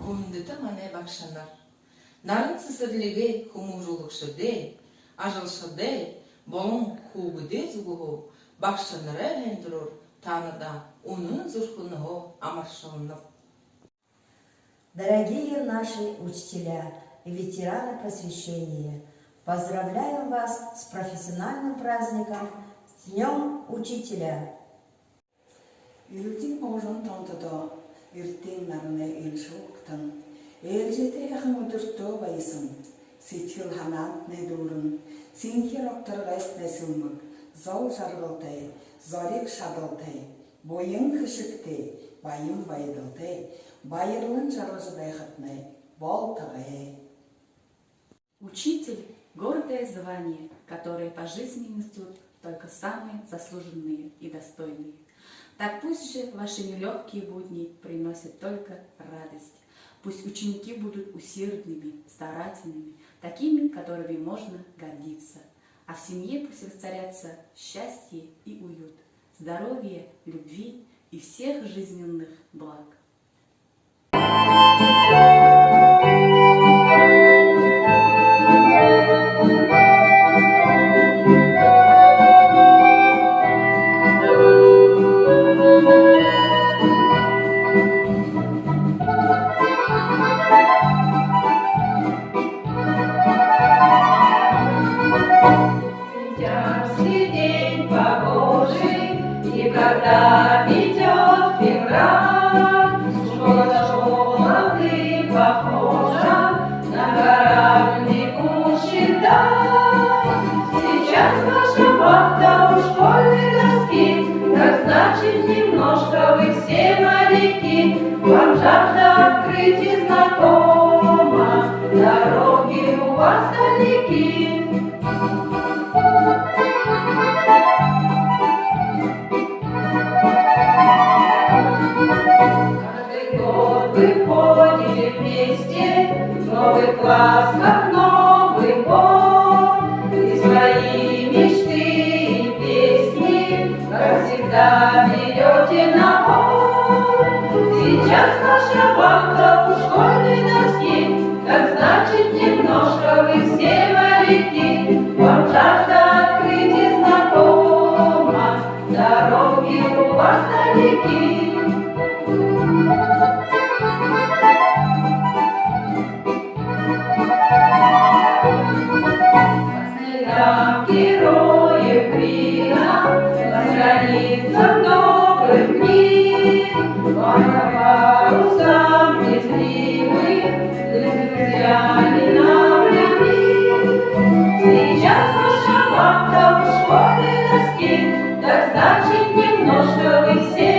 Көңілді мане бақшанар. Нарын сысырлеге хумужулықшыде, ажылшыде, болың кугыде зугугу, бақшанары әлендірur, таныда унын зурхуныгу амаршылынып. Дорогие наши учителя и ветераны просвещения, поздравляем вас с профессиональным праздником, с Днем Учителя! Илдийн боолон тонтодоо эртний нарны ил шуугтан ээлжидээхэн өдөртөө баясан сэтгэл ханаантны дүүрэн синхэр окторгайт нэсүмэг зол шаргалтай зориг шадалтай буян хышигтэй баян байдалтай баярлан жаргаж байхатны болтагай. Учитель – гордое звание, которое по жизни несут только самые заслуженные и достойные. Так пусть же ваши нелегкие будни приносят только радость. Пусть ученики будут усердными, старательными, такими, которыми можно гордиться. А в семье пусть воцарятся счастье и уют, здоровье, любви и всех жизненных благ. Когда идет февраль, школа ты похожа на корабль, бегущий вдаль. Сейчас ваша вахта у школьной доски, как значит немножко вы все моряки. Вам жажда открытий знакома, дороги у вас далеки. Вы ходите вместе, новый класс, как новый год, и свои мечты и песни, как всегда, берете на бок. Сейчас наша вахта у школьной доски, так значит немножко вы все моряки. Вам жажда открытий знакома, дороги у вас далеки. Героев Крина, по страницам добрых книг, по парусам незримых, друзьями нам любви. Сейчас наша вахта у школьной доски, так значит немножко вы все